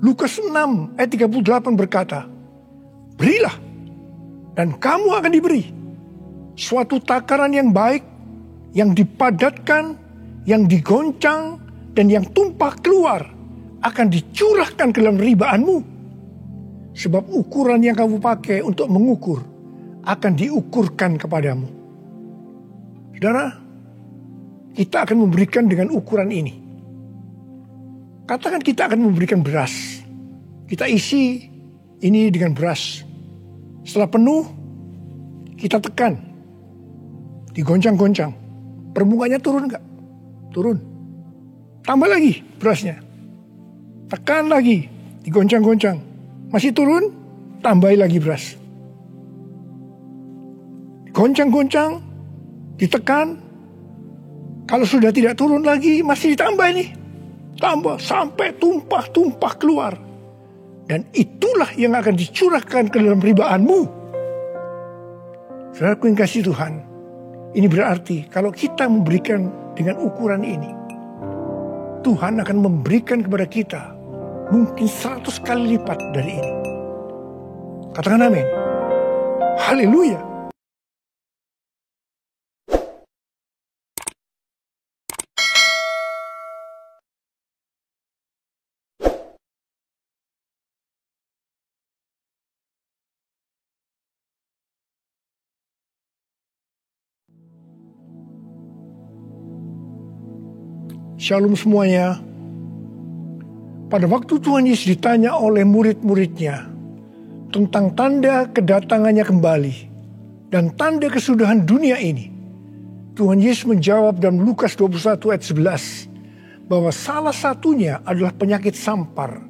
Lukas 6 ayat 38 berkata, berilah dan kamu akan diberi. Suatu takaran yang baik, yang dipadatkan, yang digoncang, dan yang tumpah keluar akan dicurahkan ke dalam ribaanmu. Sebab ukuran yang kamu pakai untuk mengukur akan diukurkan kepadamu. Saudara, kita akan memberikan dengan ukuran ini. Katakan kita akan memberikan beras. Kita isi ini dengan beras. Setelah penuh, kita tekan. Digoncang-goncang. Permukaannya turun enggak? Turun. Tambah lagi berasnya. Tekan lagi. Digoncang-goncang. Masih turun, tambahi lagi beras. Goncang-goncang, ditekan. Kalau sudah tidak turun lagi, masih ditambah ini. Tambah sampai tumpah-tumpah keluar. Dan itulah yang akan dicurahkan ke dalam ribaanmu. Saudaraku yang kasih Tuhan, ini berarti kalau kita memberikan dengan ukuran ini, Tuhan akan memberikan kepada kita mungkin 100 kali lipat dari ini. Katakan amin. Haleluya. Shalom semuanya. Pada waktu Tuhan Yesus ditanya oleh murid-muridnya tentang tanda kedatangannya kembali dan tanda kesudahan dunia ini, Tuhan Yesus menjawab dalam Lukas 21 ayat 11 bahwa salah satunya adalah penyakit sampar.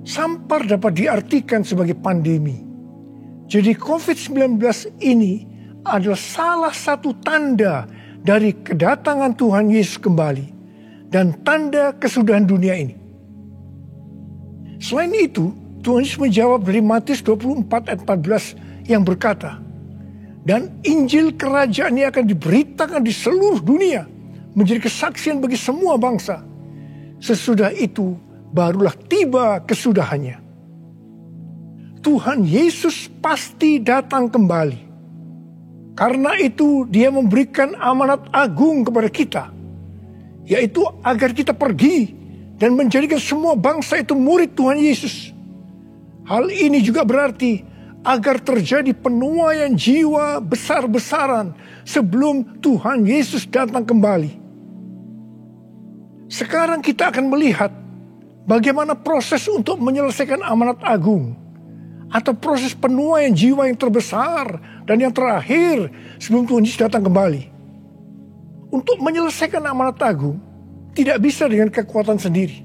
Sampar dapat diartikan sebagai pandemi. Jadi COVID-19 ini adalah salah satu tanda dari kedatangan Tuhan Yesus kembali dan tanda kesudahan dunia ini. Selain itu, Tuhan Yesus menjawab dari Matius 24 ayat 14 yang berkata, dan Injil kerajaan ini akan diberitakan di seluruh dunia menjadi kesaksian bagi semua bangsa. Sesudah itu barulah tiba kesudahannya. Tuhan Yesus pasti datang kembali. Karena itu dia memberikan amanat agung kepada kita, yaitu agar kita pergi dan menjadikan semua bangsa itu murid Tuhan Yesus. Hal ini juga berarti agar terjadi penuaian jiwa besar-besaran sebelum Tuhan Yesus datang kembali. Sekarang kita akan melihat bagaimana proses untuk menyelesaikan amanat agung atau proses penuaian jiwa yang terbesar dan yang terakhir sebelum Tuhan Yesus datang kembali. Untuk menyelesaikan amanat agung tidak bisa dengan kekuatan sendiri.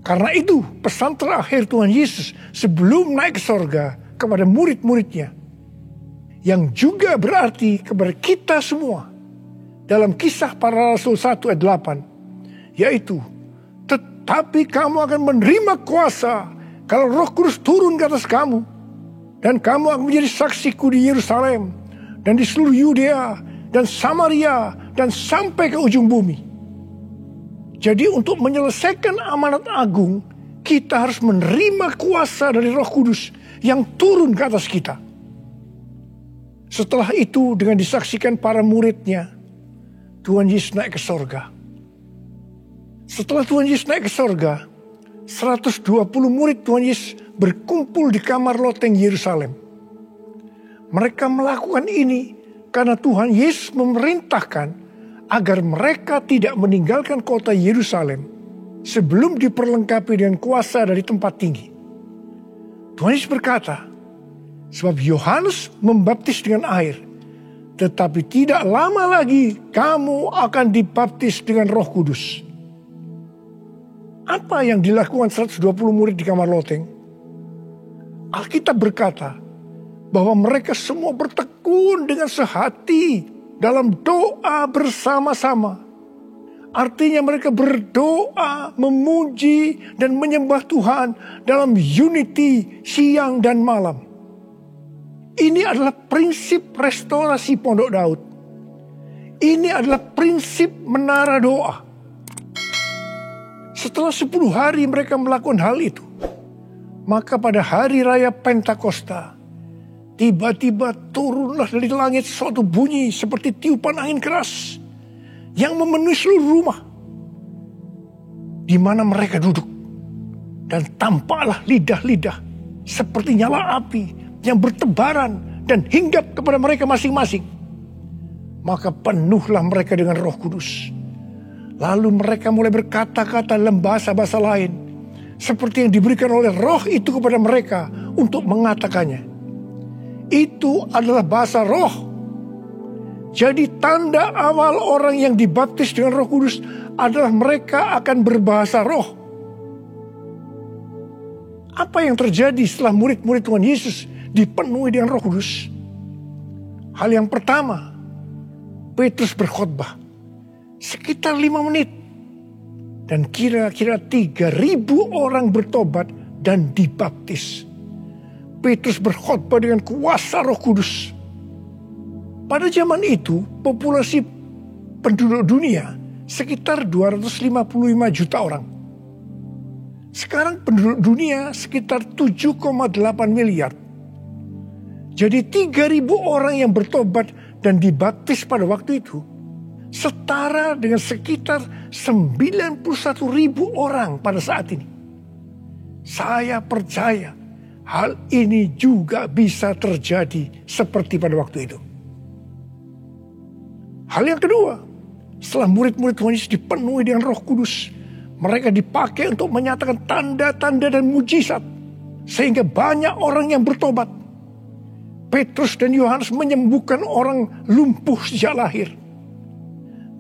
Karena itu pesan terakhir Tuhan Yesus sebelum naik ke sorga kepada murid-muridnya, yang juga berarti kepada kita semua dalam Kisah Para Rasul 1 ayat 8, yaitu tetapi kamu akan menerima kuasa kalau Roh Kudus turun ke atas kamu, dan kamu akan menjadi saksiku di Yerusalem dan di seluruh Yudea dan Samaria dan sampai ke ujung bumi. Jadi untuk menyelesaikan amanat agung, kita harus menerima kuasa dari Roh Kudus yang turun ke atas kita. Setelah itu dengan disaksikan para muridnya, Tuhan Yesus naik ke sorga. Setelah Tuhan Yesus naik ke sorga, 120 murid Tuhan Yesus berkumpul di kamar loteng Yerusalem. Mereka melakukan ini karena Tuhan Yesus memerintahkan agar mereka tidak meninggalkan kota Yerusalem sebelum diperlengkapi dengan kuasa dari tempat tinggi. Tuhan Yesus berkata, sebab Yohanes membaptis dengan air, tetapi tidak lama lagi kamu akan dibaptis dengan Roh Kudus. Apa yang dilakukan 120 murid di kamar loteng? Alkitab berkata bahwa mereka semua bertekun dengan sehati dalam doa bersama-sama. Artinya mereka berdoa, memuji dan menyembah Tuhan dalam unity siang dan malam. Ini adalah prinsip restorasi Pondok Daud. Ini adalah prinsip menara doa. Setelah 10 hari mereka melakukan hal itu, maka pada hari raya Pentakosta, tiba-tiba turunlah dari langit suatu bunyi seperti tiupan angin keras yang memenuhi seluruh rumah di mana mereka duduk. Dan tampaklah lidah-lidah seperti nyala api yang bertebaran dan hinggap kepada mereka masing-masing. Maka penuhlah mereka dengan Roh Kudus. Lalu mereka mulai berkata-kata dalam bahasa-bahasa lain, seperti yang diberikan oleh Roh itu kepada mereka untuk mengatakannya. Itu adalah bahasa Roh. Jadi tanda awal orang yang dibaptis dengan Roh Kudus adalah mereka akan berbahasa roh. Apa yang terjadi setelah murid-murid Tuhan Yesus dipenuhi dengan Roh Kudus? Hal yang pertama, Petrus berkhotbah sekitar 5 menit. Dan kira-kira 3.000 orang bertobat dan dibaptis. Petrus berkhotbah dengan kuasa Roh Kudus. Pada zaman itu, populasi penduduk dunia sekitar 255 juta orang. Sekarang penduduk dunia sekitar 7,8 miliar. Jadi 3.000 orang yang bertobat dan dibaptis pada waktu itu setara dengan sekitar 91.000 orang pada saat ini. Saya percaya hal ini juga bisa terjadi seperti pada waktu itu. Hal yang kedua, setelah murid-murid Tuhan Yesus dipenuhi dengan Roh Kudus, mereka dipakai untuk menyatakan tanda-tanda dan mujizat sehingga banyak orang yang bertobat. Petrus dan Yohanes menyembuhkan orang lumpuh sejak lahir.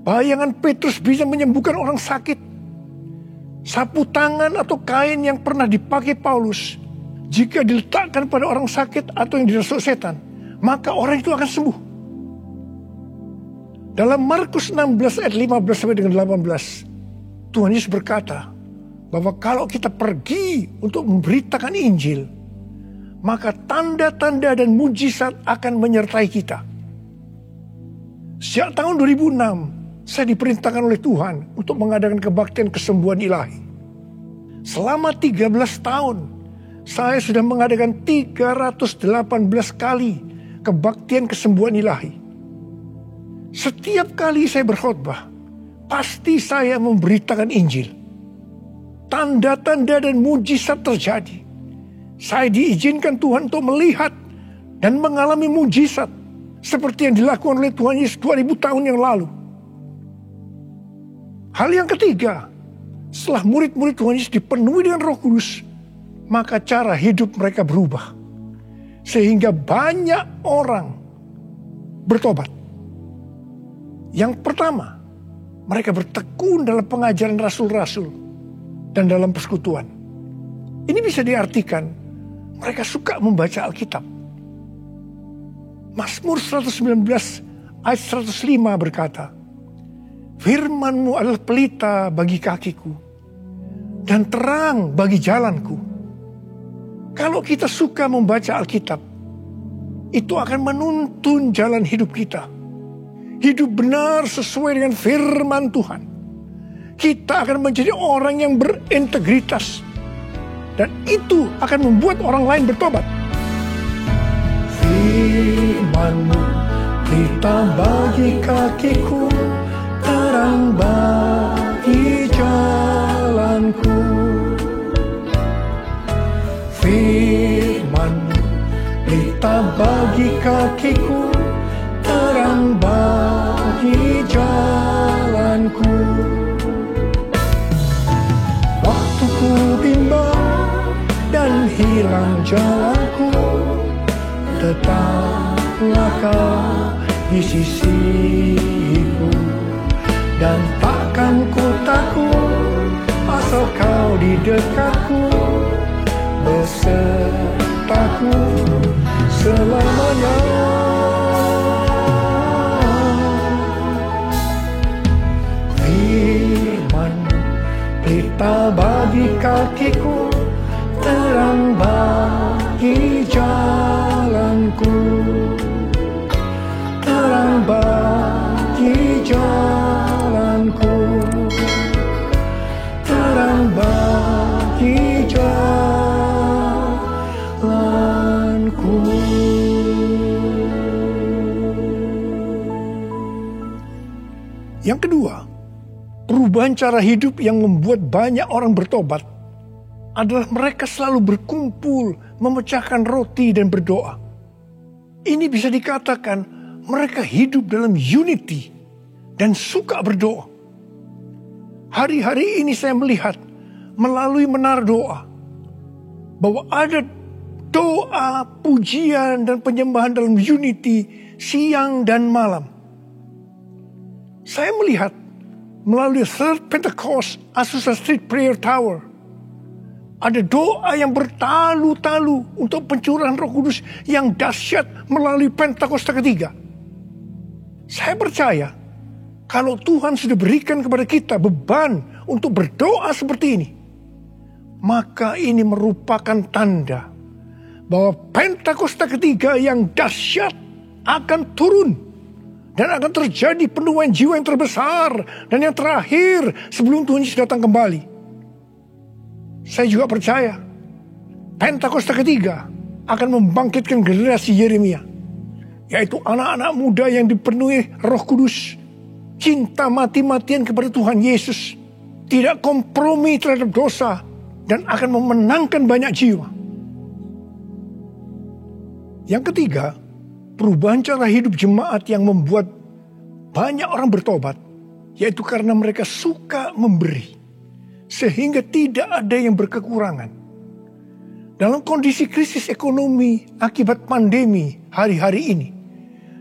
Bayangan Petrus bisa menyembuhkan orang sakit. Sapu tangan atau kain yang pernah dipakai Paulus, jika diletakkan pada orang sakit atau yang dirasuk setan, maka orang itu akan sembuh. Dalam Markus 16 ayat 15 sampai dengan 18, Tuhan Yesus berkata bahwa kalau kita pergi untuk memberitakan Injil, maka tanda-tanda dan mujizat akan menyertai kita. Sejak tahun 2006, saya diperintahkan oleh Tuhan untuk mengadakan kebaktian kesembuhan ilahi. Selama 13 tahun, saya sudah mengadakan 318 kali kebaktian kesembuhan ilahi. Setiap kali saya berkhotbah, pasti saya memberitakan Injil. Tanda-tanda dan mujizat terjadi. Saya diizinkan Tuhan untuk melihat dan mengalami mujizat seperti yang dilakukan oleh Tuhan Yesus 2000 tahun yang lalu. Hal yang ketiga, setelah murid-murid Tuhan Yesus dipenuhi dengan Roh Kudus, maka cara hidup mereka berubah. Sehingga banyak orang bertobat. Yang pertama, mereka bertekun dalam pengajaran rasul-rasul dan dalam persekutuan. Ini bisa diartikan mereka suka membaca Alkitab. Mazmur 119 ayat 105 berkata, "Firman-Mu adalah pelita bagi kakiku dan terang bagi jalanku." Kalau kita suka membaca Alkitab, itu akan menuntun jalan hidup kita. Hidup benar sesuai dengan firman Tuhan. Kita akan menjadi orang yang berintegritas. Dan itu akan membuat orang lain bertobat. Firman-Mu pelita bagi kakiku, terang bagi jalanku. Firman-Mu pelita bagi kakiku, terang bagi jalanku. Waktu ku bimbang dan hilang jalanku, tetaplah Kau di sisiku. Dan takkan ku takut asal Kau di dekatku, besertaku selamanya. Firman-Mu pelita bagi kakiku, terang bagi jalanku. Terang bagi jalanku. Terang Yang kedua, perubahan cara hidup yang membuat banyak orang bertobat adalah mereka selalu berkumpul, memecahkan roti dan berdoa. Ini bisa dikatakan mereka hidup dalam unity dan suka berdoa. Hari-hari ini saya melihat melalui menara doa bahwa ada doa, pujian, dan penyembahan dalam unity siang dan malam. Saya melihat melalui Third Pentecost Azusa Street Prayer Tower ada doa yang bertalu-talu untuk pencurahan Roh Kudus yang dahsyat melalui Pentakosta ketiga. Saya percaya kalau Tuhan sudah berikan kepada kita beban untuk berdoa seperti ini, maka ini merupakan tanda bahwa Pentakosta ketiga yang dahsyat akan turun dan akan terjadi penuaian jiwa yang terbesar dan yang terakhir sebelum Tuhan Yesus datang kembali. Saya juga percaya Pentakosta ketiga akan membangkitkan generasi Yeremia, yaitu anak-anak muda yang dipenuhi Roh Kudus, cinta mati-matian kepada Tuhan Yesus, tidak kompromi terhadap dosa, dan akan memenangkan banyak jiwa. Yang ketiga, perubahan cara hidup jemaat yang membuat banyak orang bertobat, yaitu karena mereka suka memberi, sehingga tidak ada yang berkekurangan. Dalam kondisi krisis ekonomi akibat pandemi hari-hari ini,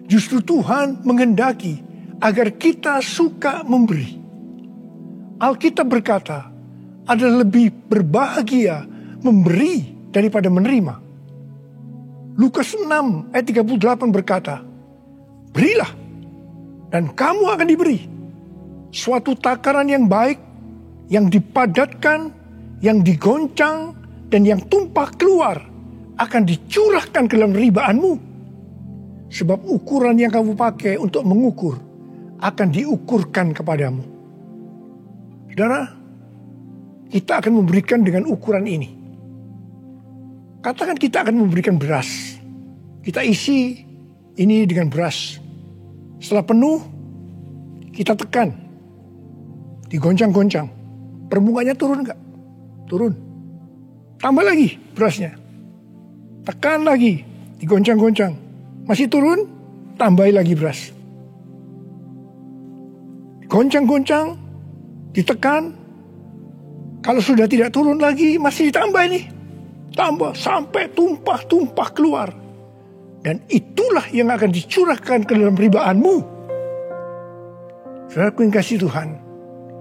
justru Tuhan menghendaki agar kita suka memberi. Alkitab berkata, ada lebih berbahagia memberi daripada menerima. Lukas 6 ayat 38 berkata, berilah dan kamu akan diberi. Suatu takaran yang baik, yang dipadatkan, yang digoncang, dan yang tumpah keluar akan dicurahkan ke dalam ribaanmu. Sebab ukuran yang kamu pakai untuk mengukur akan diukurkan kepadamu. Saudara, kita akan memberikan dengan ukuran ini. Katakan kita akan memberikan beras. Kita isi ini dengan beras. Setelah penuh, kita tekan. Digoncang-goncang. Permukaannya turun enggak? Turun. Tambah lagi berasnya. Tekan lagi. Digoncang-goncang. Masih turun, tambahi lagi beras. Goncang-goncang, ditekan. Kalau sudah tidak turun lagi, masih ditambah ini. Tambah sampai tumpah-tumpah keluar. Dan itulah yang akan dicurahkan ke dalam ribaanmu. Saudaraku yang kasih Tuhan,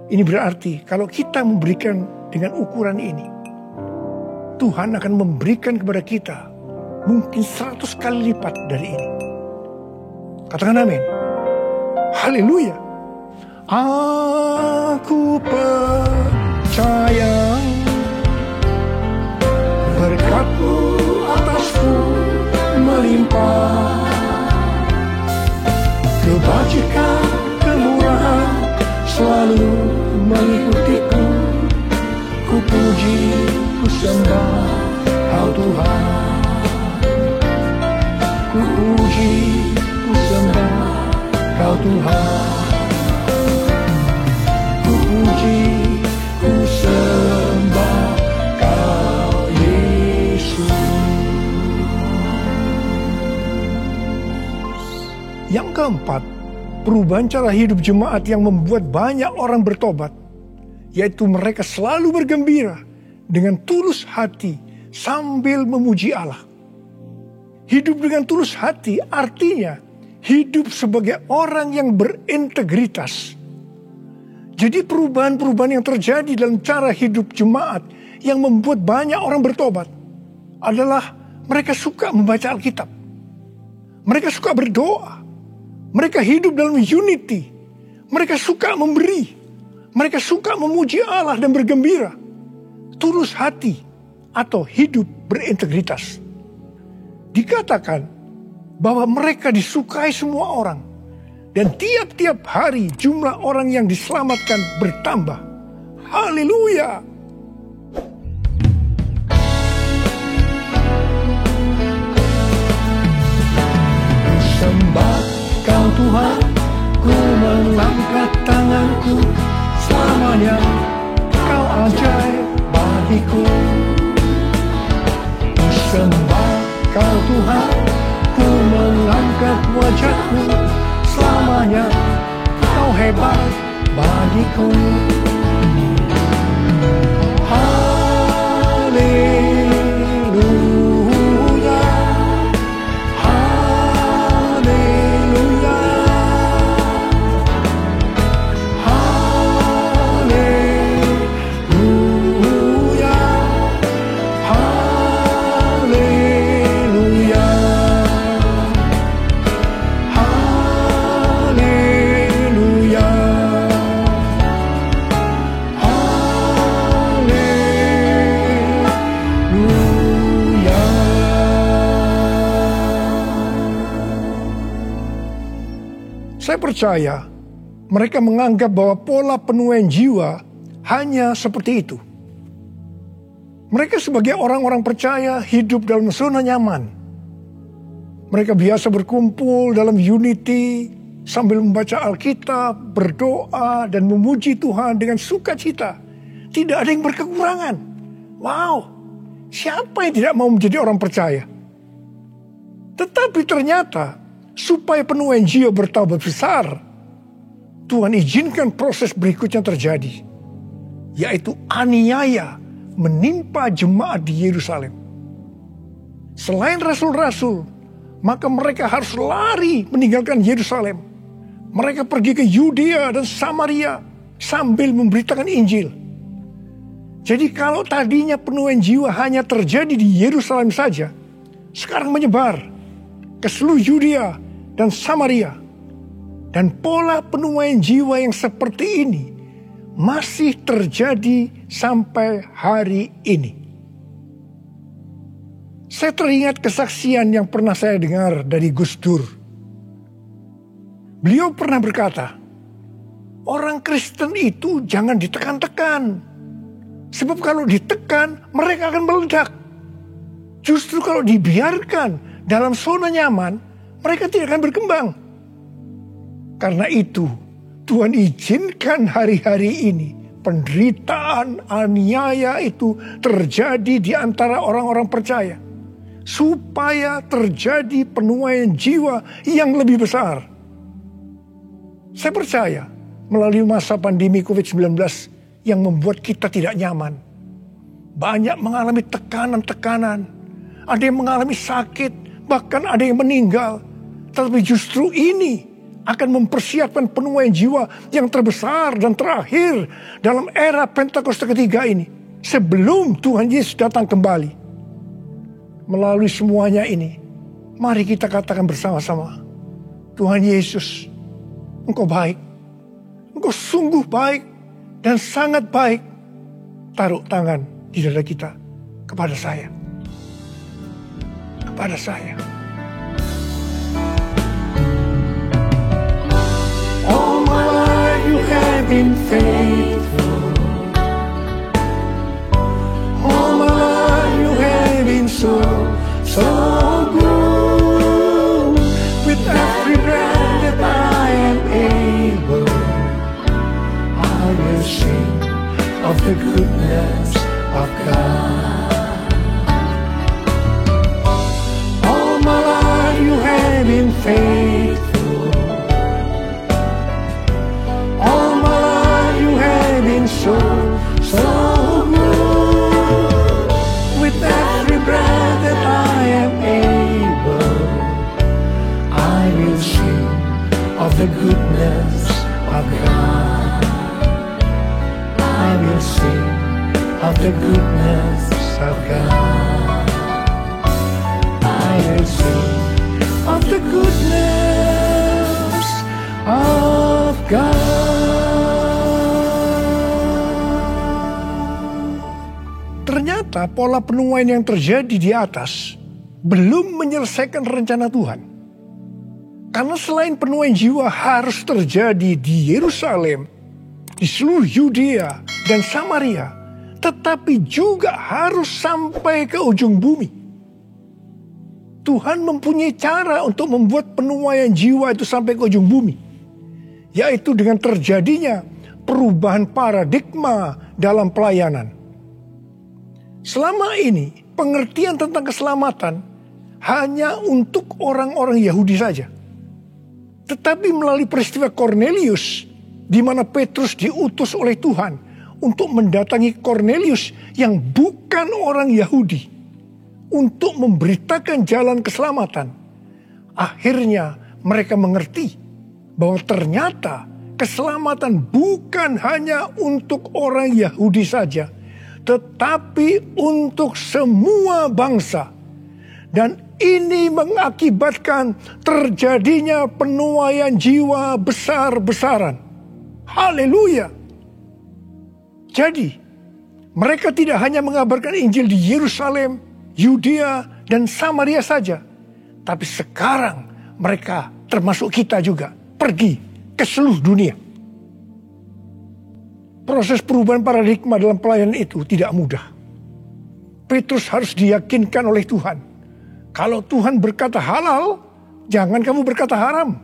ini berarti kalau kita memberikan dengan ukuran ini, Tuhan akan memberikan kepada kita mungkin 100 kali lipat dari ini. Katakan amin. Haleluya. Aku percaya berkat-Mu atasku melimpah, kebajikan, kemurahan selalu mengikutiku. Ku puji, ku sembah Kau Tuhan. Ku puji, ku sembah Kau Tuhan. Ku puji, ku sembah Kau Yesus. Yang keempat, perubahan cara hidup jemaat yang membuat banyak orang bertobat, yaitu mereka selalu bergembira dengan tulus hati sambil memuji Allah. Hidup dengan tulus hati artinya hidup sebagai orang yang berintegritas. Jadi perubahan-perubahan yang terjadi dalam cara hidup jemaat yang membuat banyak orang bertobat adalah mereka suka membaca Alkitab. Mereka suka berdoa. Mereka hidup dalam unity. Mereka suka memberi. Mereka suka memuji Allah dan bergembira. Tulus hati atau hidup berintegritas. Dikatakan bahwa mereka disukai semua orang. Dan tiap-tiap hari jumlah orang yang diselamatkan bertambah. Haleluya! Sembah Kau Tuhan, ku mengangkat tangan. Tuhanku, selamanya Kau ajaib bagiku. Ku sembah Kau Tuhan, ku mengangkat wajahku, selamanya Kau hebat bagiku. Haleluya, haleluya, haleluya, haleluya, haleluya, haleluya. Saya percaya mereka menganggap bahwa pola penuaian jiwa hanya seperti itu. Mereka sebagai orang-orang percaya hidup dalam zona nyaman. Mereka biasa berkumpul dalam unity sambil membaca Alkitab, berdoa, dan memuji Tuhan dengan sukacita. Tidak ada yang berkekurangan. Wow, siapa yang tidak mau menjadi orang percaya? Tetapi ternyata supaya penuaian jiwa bertambah besar, Tuhan izinkan proses berikutnya terjadi, yaitu aniaya menimpa jemaat di Yerusalem. Selain rasul-rasul, maka mereka harus lari meninggalkan Yerusalem. Mereka pergi ke Yudea dan Samaria sambil memberitakan Injil. Jadi kalau tadinya penuaian jiwa hanya terjadi di Yerusalem saja, sekarang menyebar ke seluruh Yudea dan Samaria. Dan pola penuaian jiwa yang seperti ini masih terjadi sampai hari ini. Saya teringat kesaksian yang pernah saya dengar dari Gus Dur. Beliau pernah berkata, orang Kristen itu jangan ditekan-tekan. Sebab kalau ditekan, mereka akan meledak. Justru kalau dibiarkan dalam zona nyaman, mereka tidak akan berkembang. Karena itu, Tuhan izinkan hari-hari ini penderitaan, aniaya itu terjadi di antara orang-orang percaya. Supaya terjadi penuaian jiwa yang lebih besar. Saya percaya melalui masa pandemi COVID-19 yang membuat kita tidak nyaman. Banyak mengalami tekanan-tekanan. Ada yang mengalami sakit, bahkan ada yang meninggal. Tetapi justru ini akan mempersiapkan penuaian jiwa yang terbesar dan terakhir dalam era Pentakosta ketiga ini. Sebelum Tuhan Yesus datang kembali. Melalui semuanya ini, mari kita katakan bersama-sama, Tuhan Yesus, Engkau baik. Engkau sungguh baik dan sangat baik. Taruh tangan di dada kita kepada saya. Kepada saya. All my life you have been faithful. All my life you have been so good. With every breath that I am able, I will sing of the goodness of God. All my life you have been faithful. All my life you have been so good. With every breath that I am able, I will sing of the goodness of God. I will sing of the goodness of God. I will sing of the goodness of God. Ternyata pola penuaian yang terjadi di atas belum menyelesaikan rencana Tuhan. Karena selain penuaian jiwa harus terjadi di Yerusalem, di seluruh Yudea dan Samaria, tetapi juga harus sampai ke ujung bumi. Tuhan mempunyai cara untuk membuat penuaian jiwa itu sampai ke ujung bumi, yaitu dengan terjadinya perubahan paradigma dalam pelayanan. Selama ini pengertian tentang keselamatan hanya untuk orang-orang Yahudi saja. Tetapi melalui peristiwa Kornelius, di mana Petrus diutus oleh Tuhan untuk mendatangi Kornelius yang bukan orang Yahudi, untuk memberitakan jalan keselamatan, akhirnya mereka mengerti bahwa ternyata keselamatan bukan hanya untuk orang Yahudi saja, tetapi untuk semua bangsa. Dan ini mengakibatkan terjadinya penuaian jiwa besar-besaran. Haleluya. Jadi, mereka tidak hanya mengabarkan Injil di Yerusalem, Yudea, dan Samaria saja. Tapi sekarang mereka, termasuk kita juga, pergi ke seluruh dunia. Proses perubahan paradigma dalam pelayanan itu tidak mudah. Petrus harus diyakinkan oleh Tuhan. Kalau Tuhan berkata halal, jangan kamu berkata haram.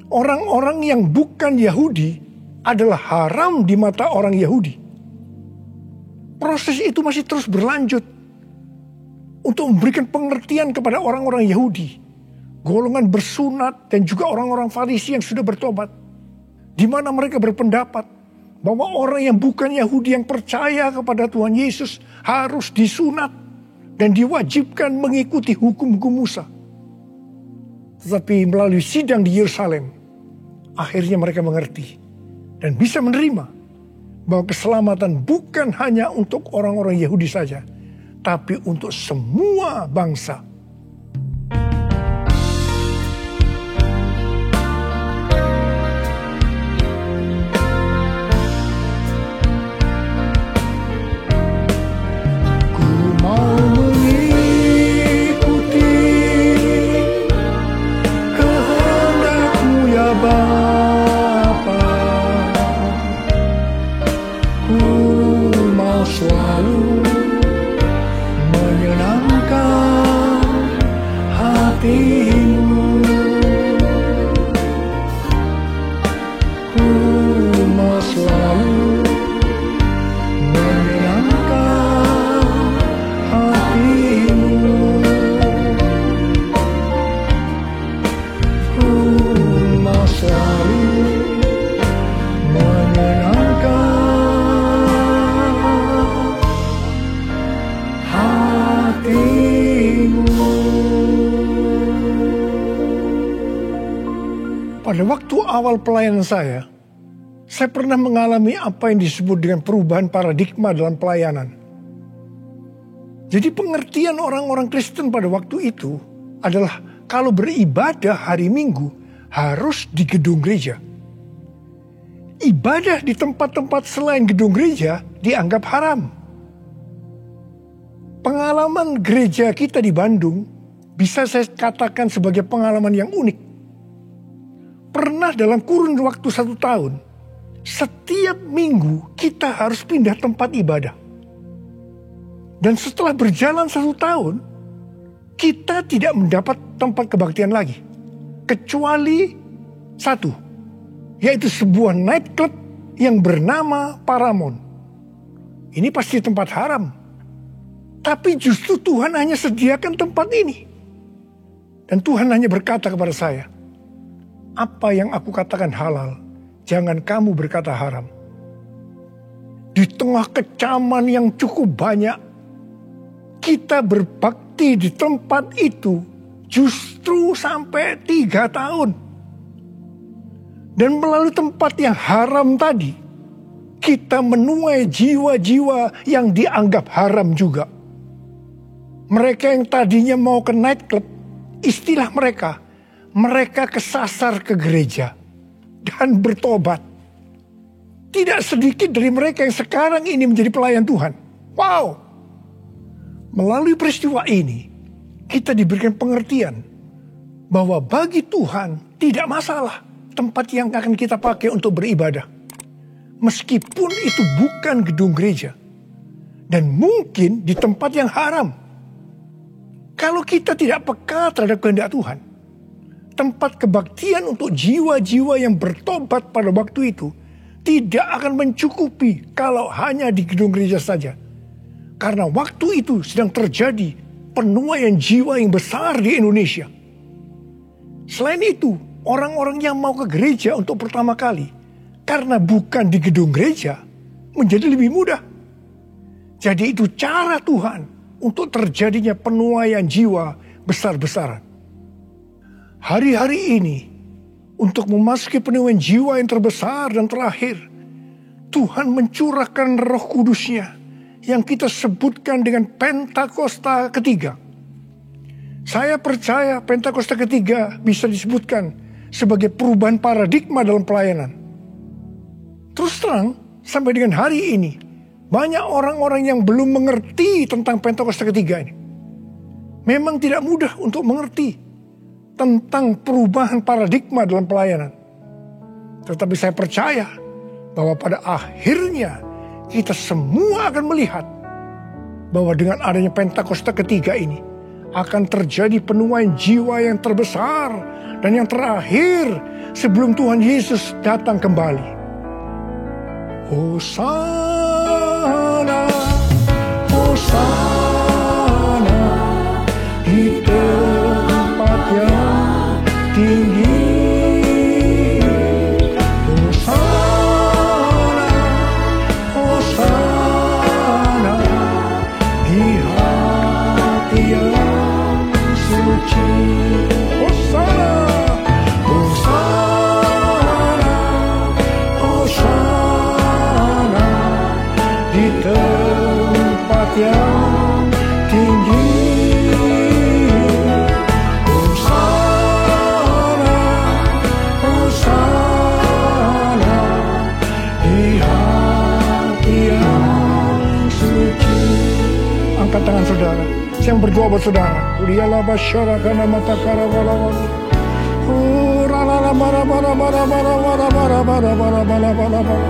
Orang-orang yang bukan Yahudi adalah haram di mata orang Yahudi. Proses itu masih terus berlanjut untuk memberikan pengertian kepada orang-orang Yahudi, golongan bersunat, dan juga orang-orang Farisi yang sudah bertobat, di mana mereka berpendapat bahwa orang yang bukan Yahudi yang percaya kepada Tuhan Yesus harus disunat dan diwajibkan mengikuti hukum-hukum Musa. Tetapi melalui sidang di Yerusalem, akhirnya mereka mengerti dan bisa menerima bahwa keselamatan bukan hanya untuk orang-orang Yahudi saja, tapi untuk semua bangsa. Pada waktu awal pelayanan saya pernah mengalami apa yang disebut dengan perubahan paradigma dalam pelayanan. Jadi pengertian orang-orang Kristen pada waktu itu adalah kalau beribadah hari Minggu harus di gedung gereja. Ibadah di tempat-tempat selain gedung gereja dianggap haram. Pengalaman gereja kita di Bandung bisa saya katakan sebagai pengalaman yang unik. Pernah dalam kurun waktu 1 tahun, setiap minggu kita harus pindah tempat ibadah. Dan setelah berjalan 1 tahun, kita tidak mendapat tempat kebaktian lagi. Kecuali satu, yaitu sebuah nightclub yang bernama Paramount. Ini pasti tempat haram. Tapi justru Tuhan hanya sediakan tempat ini. Dan Tuhan hanya berkata kepada saya, apa yang aku katakan halal, jangan kamu berkata haram. Di tengah kecaman yang cukup banyak, kita berbakti di tempat itu justru sampai 3 tahun. Dan melalui tempat yang haram tadi, kita menuai jiwa-jiwa yang dianggap haram juga. Mereka yang tadinya mau ke nightclub, istilah mereka kesasar ke gereja dan bertobat. Tidak sedikit dari mereka yang sekarang ini menjadi pelayan Tuhan. Wow! Melalui peristiwa ini, kita diberikan pengertian bahwa bagi Tuhan tidak masalah tempat yang akan kita pakai untuk beribadah. Meskipun itu bukan gedung gereja dan mungkin di tempat yang haram. Kalau kita tidak peka terhadap kehendak Tuhan, tempat kebaktian untuk jiwa-jiwa yang bertobat pada waktu itu tidak akan mencukupi kalau hanya di gedung gereja saja. Karena waktu itu sedang terjadi penuaian jiwa yang besar di Indonesia. Selain itu, orang-orang yang mau ke gereja untuk pertama kali, karena bukan di gedung gereja, menjadi lebih mudah. Jadi itu cara Tuhan untuk terjadinya penuaian jiwa besar-besaran. Hari-hari ini, untuk memasuki penuaian jiwa yang terbesar dan terakhir, Tuhan mencurahkan Roh Kudus-Nya yang kita sebutkan dengan Pentakosta ketiga. Saya percaya Pentakosta ketiga bisa disebutkan sebagai perubahan paradigma dalam pelayanan. Terus terang, sampai dengan hari ini, banyak orang-orang yang belum mengerti tentang Pentakosta ketiga ini. Memang tidak mudah untuk mengerti tentang perubahan paradigma dalam pelayanan. Tetapi saya percaya bahwa pada akhirnya kita semua akan melihat bahwa dengan adanya Pentakosta ketiga ini akan terjadi penuaian jiwa yang terbesar dan yang terakhir sebelum Tuhan Yesus datang kembali. Hosana, Hosana di tempat yang tinggi. Hosana, Hosana di hati yang suci. Hosana, Hosana, Hosana di tempat yang tinggi. Hosana, Hosana di hati yang suci. Angkat tangan saudara, saya berdoa buat saudara. Uliyalah basyara kana matakara walawan. Ralala bara bara bara bara bara bara bara bara bara bara bara.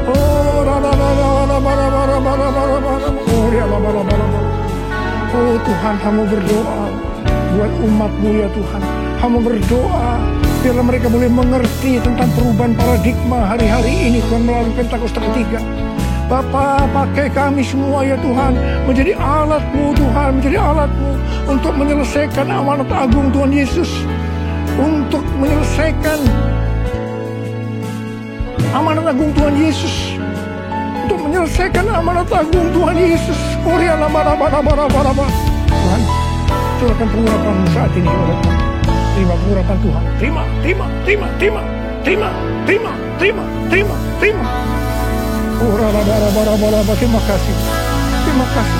Oh ralala bara bara bara bara bara bara. Oh ralala bara bara bara. Oh Tuhan, hamba berdoa buat umat-Mu ya Tuhan. Hamba berdoa biarlah mereka boleh mengerti tentang perubahan paradigma hari-hari ini Tuhan melalui Pentakosta ketiga. Bapa, pakai kami semua ya Tuhan menjadi alat-Mu Tuhan, menjadi alat-Mu untuk menyelesaikan amanat agung Tuhan Yesus. Untuk menyelesaikan amanat agung Tuhan Yesus. Untuk menyelesaikan amanat agung Tuhan Yesus. Tuhan, curahkan pengurapan saat ini oleh Tuhan. Terima pengurapan Tuhan. Terima. Terima kasih. Terima kasih.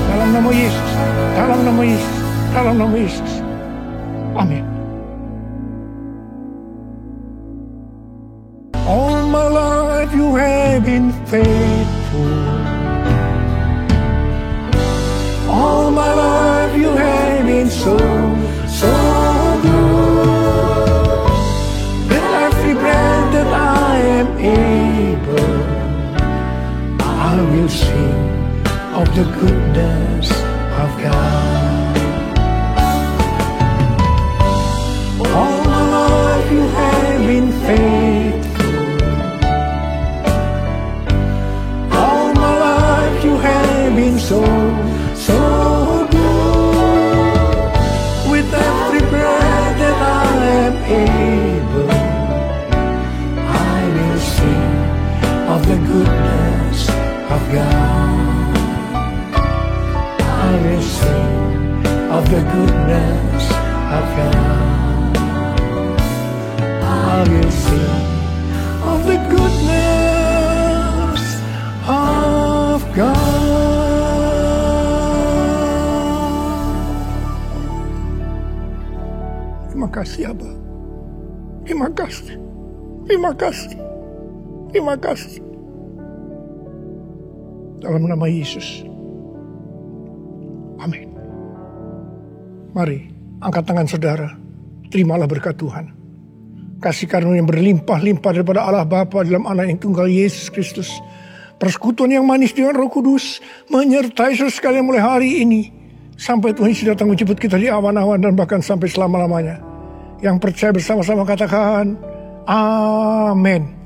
Dalam nama Yesus. Dalam nama Yesus. Dalam nama Yesus. Amin. All my life you have been faithful. All my life you have been so good. With every breath that I am able, I will sing of the goodness of God. All my life you have been faithful. All my life you have been so good. With every breath that I am able, I will sing of the goodness of God. I will sing of the goodness of God. I will sing of the goodness of God. Terima kasih Abba. Terima kasih. Terima kasih. Terima kasih. Dalam nama Yesus. Amin. Mari angkat tangan saudara. Terimalah berkat Tuhan. Kasih karunia yang berlimpah-limpah daripada Allah Bapa dalam Anak yang tunggal Yesus Kristus. Persekutuan yang manis dengan Roh Kudus menyertai saudara sekalian mulai hari ini sampai Tuhan Yesus datang menjemput kita di awan-awan dan bahkan sampai selama-lamanya. Yang percaya bersama-sama katakan, amin.